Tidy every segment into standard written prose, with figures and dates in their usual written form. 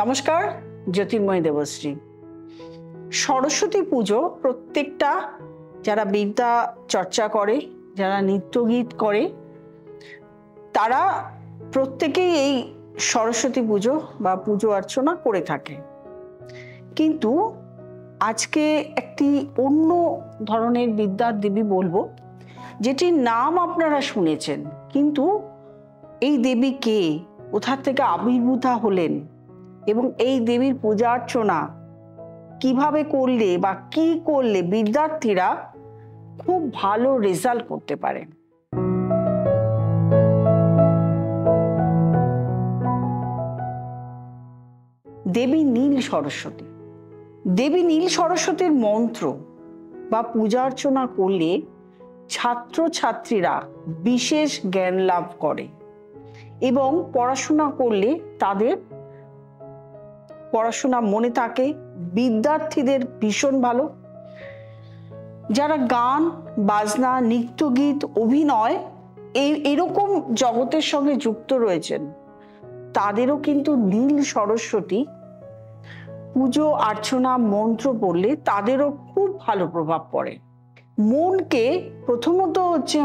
নমস্কার, জ্যোতির্ময় দেবশ্রী। সরস্বতী পুজো প্রত্যেকটা যারা বিদ্যা চর্চা করে, যারা নৃত্যগীত করে, তারা প্রত্যেকেই এই সরস্বতী পুজো বা পুজো অর্চনা করে থাকে। কিন্তু আজকে একটি অন্য ধরনের বিদ্যার দেবী বলবো, যেটির নাম আপনারা শুনেছেন, কিন্তু এই দেবী কে, কোথা থেকে আবির্ভূতা হলেন এবং এই দেবীর পূজা অর্চনা কিভাবে করলে বা কি করলে বিদ্যার্থীরা খুব ভালো রেজাল্ট করতে পারে। দেবী নীল সরস্বতী। দেবী নীল সরস্বতীর মন্ত্র বা পূজা অর্চনা করলে ছাত্রছাত্রীরা বিশেষ জ্ঞান লাভ করে এবং পড়াশোনা করলে তাদের পড়াশোনা মনে থাকে, বিদ্যার্থীদের ভীষণ ভালো। যারা গান বাজনা, নৃত্যগীত, অভিনয় এরকম জগতের সঙ্গে যুক্ত রয়েছেন, তাদেরও কিন্তু নীল সরস্বতী পুজো অর্চনা মন্ত্র পড়লে তাদেরও খুব ভালো প্রভাব পড়ে। মনকে প্রথমত হচ্ছে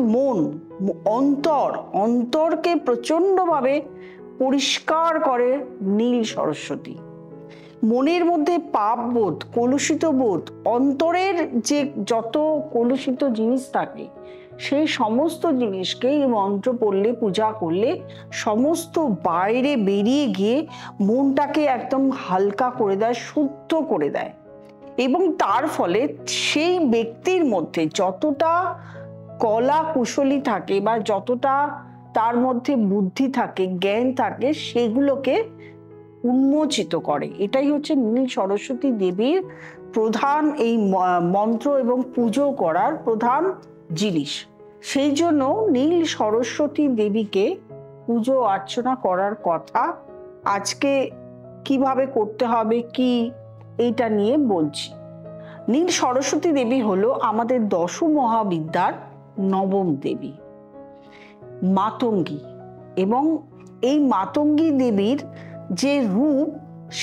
অন্তরকে প্রচন্ডভাবে পরিষ্কার করে নীল সরস্বতী। মনের মধ্যে পাপবোধ, কলুষিত বোধ, অন্তরের যে যত কলুষিত জিনিস থাকে সেই সমস্ত জিনিসকে এই মন্ত্র পড়লে, পূজা করলে সমস্ত বাইরে বেরিয়ে গিয়ে মনটাকে একদম হালকা করে দেয়, শুদ্ধ করে দেয়। এবং তার ফলে সেই ব্যক্তির মধ্যে যতটা কলা কুশলী থাকে বা যতটা তার মধ্যে বুদ্ধি থাকে, জ্ঞান থাকে, সেগুলোকে উন্মোচিত করে। এটাই হচ্ছে নীল সরস্বতী দেবীর প্রধান এই মন্ত্র এবং পুজো করার প্রধান জিনিস। সেই জন্য নীল সরস্বতী দেবীকে পুজো অর্চনা করার কথা আজকে কিভাবে করতে হবে কি এইটা নিয়ে বলছি। নীল সরস্বতী দেবী হলো আমাদের দশ মহাবিদ্যার নবম দেবী, মাতঙ্গী। এবং এই মাতঙ্গী দেবীর যে রূপ,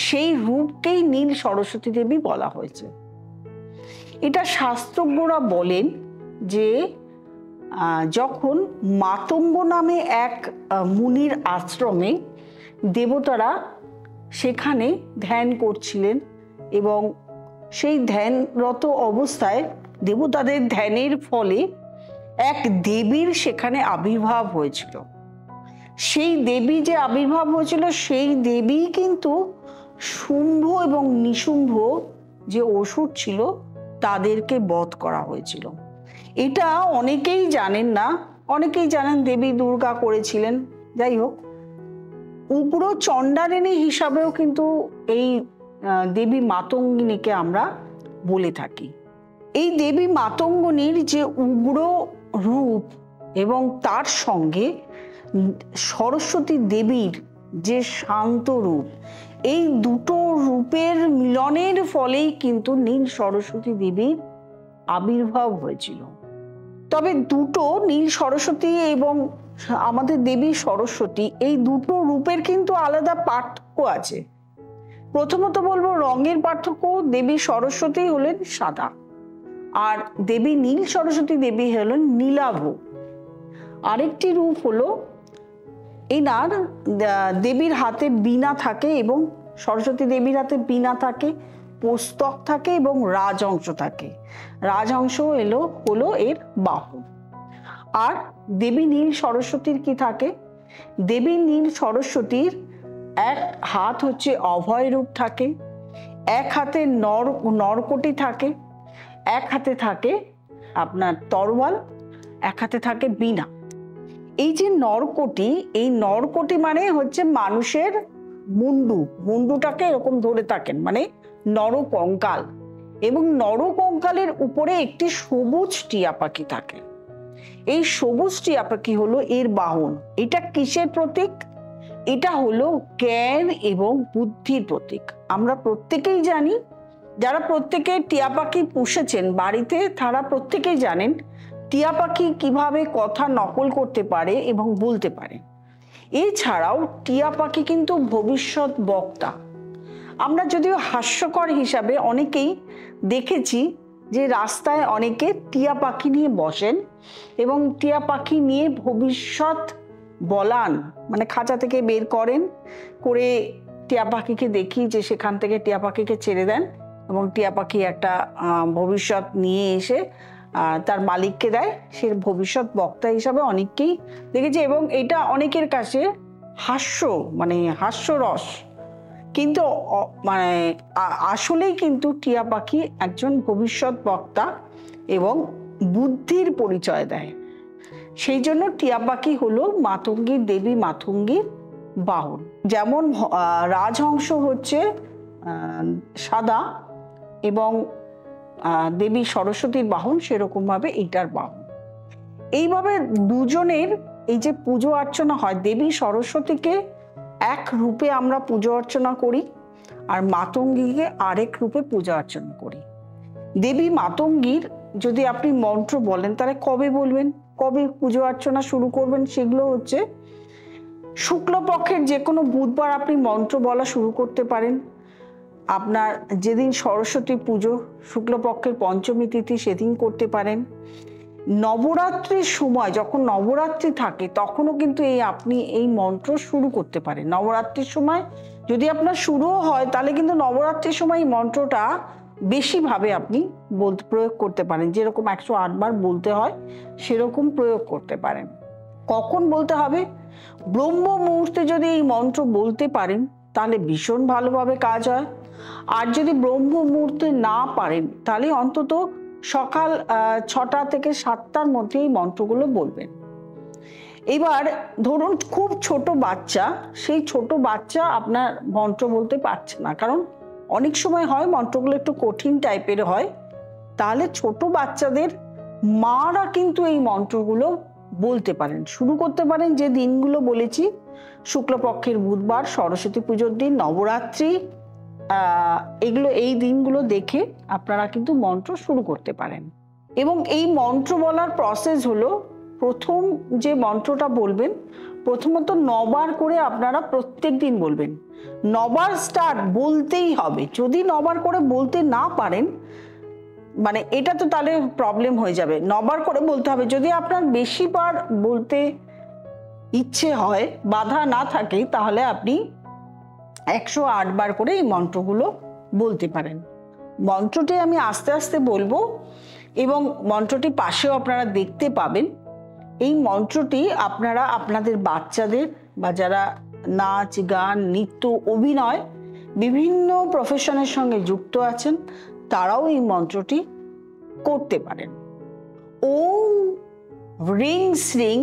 সেই রূপকেই নীল সরস্বতী দেবী বলা হয়েছে। এটা শাস্ত্রজ্ঞরা বলেন যে যখন মাতঙ্গ নামে এক মুনির আশ্রমে দেবতারা সেখানে ধ্যান করছিলেন এবং সেই ধ্যানরত অবস্থায় দেবতাদের ধ্যানের ফলে এক দেবীর সেখানে আবির্ভাব হয়েছিল। সেই দেবী যে আবির্ভাব হয়েছিল, সেই দেবী কিন্তু শুম্ভ এবং নিশুম্ভ যে অসুর ছিল তাদেরকে বধ করা হয়েছিল। এটা অনেকেই জানেন না, অনেকেই জানেন দেবী দুর্গা করেছিলেন। যাই হোক, উগ্র চণ্ডালিনী হিসাবেও কিন্তু এই দেবী মাতঙ্গিনীকে আমরা বলে থাকি। এই দেবী মাতঙ্গিনীর যে উগ্র রূপ এবং তার সঙ্গে সরস্বতী দেবীর যে শান্ত রূপ, এই দুটো রূপের মিলনের ফলেই কিন্তু নীল সরস্বতী দেবীর আবির্ভাব হয়েছিল। তবে দুটো, নীল সরস্বতী এবং আমাদের দেবী সরস্বতী, এই দুটো রূপের কিন্তু আলাদা পার্থক্য আছে। প্রথমত বলবো রঙের পার্থক্য। দেবী সরস্বতী হলেন সাদা আর দেবী নীল সরস্বতী দেবী হলেন নীলাভ। আরেকটি রূপ হলো এনার দেবীর হাতে বীণা থাকে এবং সরস্বতী দেবীর হাতে বীণা থাকে, পুস্তক থাকে এবং রাজহংস থাকে। রাজহংস হলো এর বাহু। আর দেবী নীল সরস্বতীর কি থাকে? দেবী নীল সরস্বতীর এক হাত হচ্ছে অভয় রূপ থাকে, এক হাতে নরকটি থাকে, এক হাতে থাকে আপনার তরোয়াল, এক হাতে থাকে বীণা। এই যে নরকটি, এই নরকটি মানে হচ্ছে মানুষের মুন্ডুটাকে এরকম ধরে থাকেন, মানে নরকঙ্কাল। এবং নরকঙ্কালের উপরে একটি সবুজ টিয়া পাখি থাকে। এই সবুজ টিয়া পাখি হলো এর বাহন। এটা কিসের প্রতীক? এটা হলো জ্ঞান এবং বুদ্ধির প্রতীক। আমরা প্রত্যেকেই জানি, যারা প্রত্যেকে টিয়া পাখি পুষেছেন বাড়িতে, তারা প্রত্যেকেই জানেন টিয়া পাখি কিভাবে কথা নকল করতে পারে এবং বলতে পারে। এছাড়াও টিয়া পাখি কিন্তু ভবিষ্যৎ বক্তা। আমরা যদিও হাস্যকর হিসাবে অনেকেই দেখেছি যে রাস্তায় অনেকে টিয়া পাখি নিয়ে বসেন এবং টিয়া পাখি নিয়ে ভবিষ্যৎ বলান, মানে খাঁচা থেকে বের করেন, করে টিয়া পাখিকে দেখি যে সেখান থেকে টিয়া পাখিকে ছেড়ে দেন এবং টিয়া পাখি একটা ভবিষ্যৎ নিয়ে এসে তার মালিককে দেয়। সে ভবিষ্যৎ বক্তা হিসাবে অনেককেই দেখেছি এবং এটা অনেকের কাছে মানে হাস্যরস, কিন্তু মানে আসলেই কিন্তু টিয়া পাখি একজন ভবিষ্যৎ বক্তা এবং বুদ্ধির পরিচয় দেয়। সেই জন্য টিয়া পাখি হলো মাতঙ্গীর দেবী মাতঙ্গীর বাহন। যেমন রাজহংস হচ্ছে সাদা এবং দেবী সরস্বতীর বাহন, সেরকম ভাবে এইটার বাহন। এইভাবে দুজনের এই যে পুজো অর্চনা হয়, দেবী সরস্বতীকে এক রূপে আমরা পুজো অর্চনা করি আর মাতঙ্গীকে আরেক রূপে পূজা অর্চনা করি। দেবী মাতঙ্গীর যদি আপনি মন্ত্র বলেন তাহলে কবে বলবেন, কবে পুজো অর্চনা শুরু করবেন, সেগুলো হচ্ছে শুক্লপক্ষের যে কোনো বুধবার আপনি মন্ত্র বলা শুরু করতে পারেন। আপনার যেদিন সরস্বতী পুজো শুক্লপক্ষের পঞ্চমী তিথি সেদিন করতে পারেন। নবরাত্রির সময় যখন নবরাত্রি থাকে তখনও কিন্তু আপনি এই মন্ত্র শুরু করতে পারেন। নবরাত্রির সময় যদি আপনার শুরুও হয় তাহলে কিন্তু নবরাত্রির সময় এই মন্ত্রটা বেশিভাবে আপনি প্রয়োগ করতে পারেন, যেরকম 108 বার বলতে হয় সেরকম প্রয়োগ করতে পারেন। কখন বলতে হবে? ব্রহ্ম মুহূর্তে যদি এই মন্ত্র বলতে পারেন তাহলে ভীষণ ভালোভাবে কাজ হয়। আর যদি ব্রহ্ম মুহূর্তে না পারেন তাহলে অন্তত সকাল 6টা থেকে 7টার মধ্যে এই মন্ত্রগুলো বলবেন। এবার ধরুন খুব ছোট বাচ্চা, সেই ছোট বাচ্চা আপনার মন্ত্র বলতে পারছে না, কারণ অনেক সময় হয় মন্ত্রগুলো একটু কঠিন টাইপের হয়, তাহলে ছোট বাচ্চাদের মারা কিন্তু এই মন্ত্রগুলো বলতে পারেন, শুরু করতে পারেন। যে দিনগুলো বলেছি, শুক্লপক্ষের বুধবার, সরস্বতী পুজোর দিন, নবরাত্রি, এই দিনগুলো দেখে আপনারা কিন্তু মন্ত্র শুরু করতে পারেন। এবং এই মন্ত্র বলার প্রসেস হলো, প্রথম যে মন্ত্রটা বলবেন প্রথমত 9 বার করে আপনারা প্রত্যেক দিন বলবেন। 9 বার স্টার্ট বলতেই হবে। যদি 9 বার করে বলতে না পারেন, মানে এটা তো তাহলে প্রবলেম হয়ে যাবে। 9 বার করে বলতে হবে। যদি আপনার বেশি বার বলতে ইচ্ছে হয়, বাধা না থাকে, তাহলে আপনি 108 বার করে এই মন্ত্রগুলো বলতে পারেন। মন্ত্রটি আমি আস্তে আস্তে বলবো এবং মন্ত্রটি পাশেও আপনারা দেখতে পাবেন। এই মন্ত্রটি আপনারা আপনাদের বাচ্চাদের বা যারা নাচ, গান, নৃত্য, অভিনয়, বিভিন্ন প্রফেশনের সঙ্গে যুক্ত আছেন তারাও এই মন্ত্রটি করতে পারেন। ওং রিং শ্রিং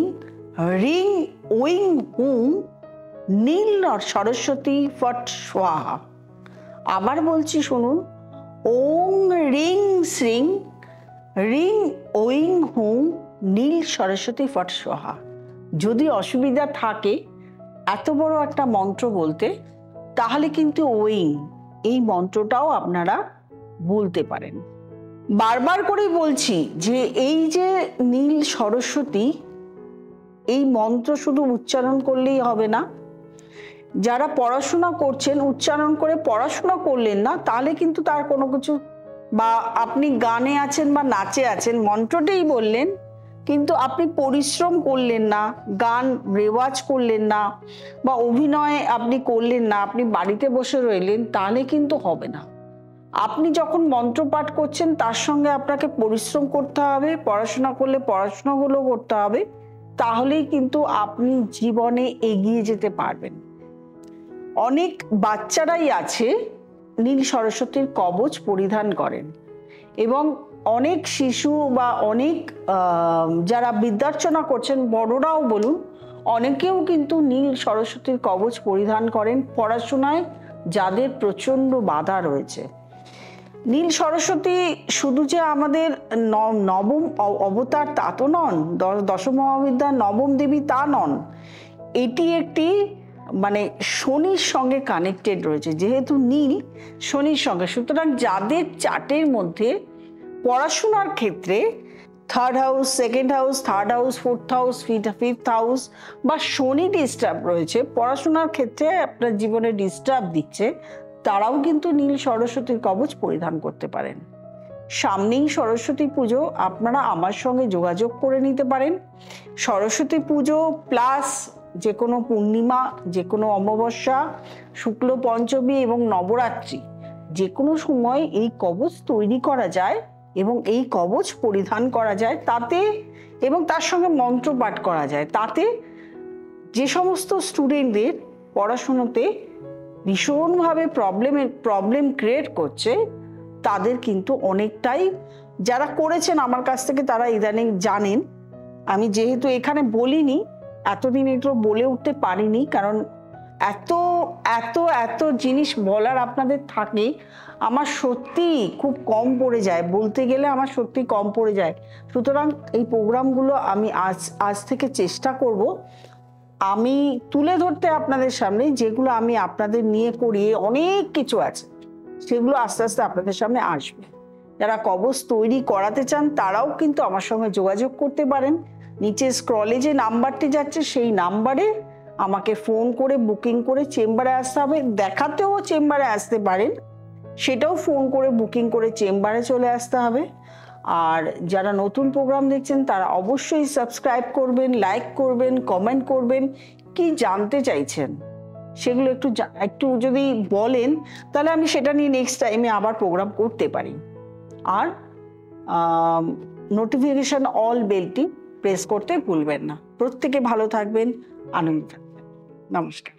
রিং ওইং হুং নীল সরস্বতী ফট স্বাহা। আবার বলছি শুনুন, ওং রিং শ্রিং রিং ওইং হুং নীল সরস্বতী ফট স্বাহা। যদি অসুবিধা থাকে এত বড় একটা মন্ত্র বলতে, তাহলে কিন্তু এই মন্ত্রটাও আপনারা বলতে পারেন। বারবার করেই বলছি যে এই যে নীল সরস্বতী, এই মন্ত্র শুধু উচ্চারণ করলেই হবে না। যারা পড়াশোনা করছেন, উচ্চারণ করে পড়াশোনা করলেন না, তাহলে কিন্তু তার কোনো কিছু, বা আপনি গানে আছেন বা নাচে আছেন, মন্ত্রটাই বললেন কিন্তু আপনি পরিশ্রম করলেন না, গান রেওয়াজ করলেন না, বা অভিনয় আপনি করলেন না, আপনি বাড়িতে বসে রইলেন, তাহলে কিন্তু হবে না। আপনি যখন মন্ত্র পাঠ করছেন তার সঙ্গে আপনাকে পরিশ্রম করতে হবে, পড়াশোনা করলে পড়াশোনাগুলো করতে হবে, তাহলেই কিন্তু আপনি জীবনে এগিয়ে যেতে পারবেন। অনেক বাচ্চারাই আছে নীল সরস্বতীর কবচ পরিধান করেন এবং অনেক শিশু বা অনেক যারা বিদ্যার্চনা করছেন, বড়রাও বলুন, অনেকেও কিন্তু নীল সরস্বতীর কবচ পরিধান করেন পড়াশোনায় যাদের প্রচণ্ড বাধা রয়েছে। নীল সরস্বতী শুধু যে আমাদের নবম অবতার তা তো নন, দশম মহাবিদ্যার নবম দেবী তা নন, এটি একটি মানে শনির সঙ্গে কানেক্টেড রয়েছে। যেহেতু নীল শনির সঙ্গে, সুতরাং যাদের চার্টের মধ্যে পড়াশোনার ক্ষেত্রে 3rd house, 2nd house, 3rd house, 4th house, 5th house বা শনি ডিস্টার্ব রয়েছে, পড়াশোনার ক্ষেত্রে আপনার জীবনে ডিস্টার্ব দিচ্ছে, তারাও কিন্তু নীল সরস্বতীর কবচ পরিধান করতে পারেন। সামনেই সরস্বতী পুজো, আপনারা আমার সঙ্গে যোগাযোগ করে নিতে পারেন। সরস্বতী পুজো প্লাস যে কোনো পূর্ণিমা, যে কোনো অমাবস্যা, শুক্ল পঞ্চমী এবং নবরাত্রি, যে কোনো সময় এই কবচ তৈরি করা যায় এবং এই কবচ পরিধান করা যায়। তাতে এবং তার সঙ্গে মন্ত্র পাঠ করা যায়। তাতে যে সমস্ত স্টুডেন্টদের পড়াশুনোতে ভীষণভাবে প্রবলেম ক্রিয়েট করছে, তাদের কিন্তু অনেকটাই, যারা করেছেন আমার কাছ থেকে তারা ইদানিং জানেন। আমি যেহেতু এখানে বলিনি, এতদিন এগুলো বলে উঠতে পারিনি, কারণ এত এত এত জিনিস বলার আপনাদের থাকে, আমার সত্যি খুব কম পড়ে যায়, বলতে গেলে আমার সত্যি কম পড়ে যায়। সুতরাং এই প্রোগ্রামগুলো আমি আজ থেকে চেষ্টা করব আমি তুলে ধরতে আপনাদের সামনে, যেগুলো আমি আপনাদের নিয়ে করিয়ে অনেক কিছু আছে, সেগুলো আস্তে আস্তে আপনাদের সামনে আসবে। যারা কবচ তৈরি করাতে চান তারাও কিন্তু আমার সঙ্গে যোগাযোগ করতে পারেন। নিচে স্ক্রলে যে নাম্বারটি যাচ্ছে সেই নাম্বারে আমাকে ফোন করে বুকিং করে চেম্বারে আসতে হবে। দেখাতেও চেম্বারে আসতে পারেন, সেটাও ফোন করে বুকিং করে চেম্বারে চলে আসতে হবে। আর যারা নতুন প্রোগ্রাম দেখছেন তারা অবশ্যই সাবস্ক্রাইব করবেন, লাইক করবেন, কমেন্ট করবেন। কি জানতে চাইছেন সেগুলো একটু যদি বলেন, তাহলে আমি সেটা নিয়ে নেক্সট টাইমে আবার প্রোগ্রাম করতে পারি। আর নোটিফিকেশন অল বেলটি প্রেস করতে ভুলবেন না। প্রত্যেকে ভালো থাকবেন, আনন্দ থাকবেন। নমস্কার।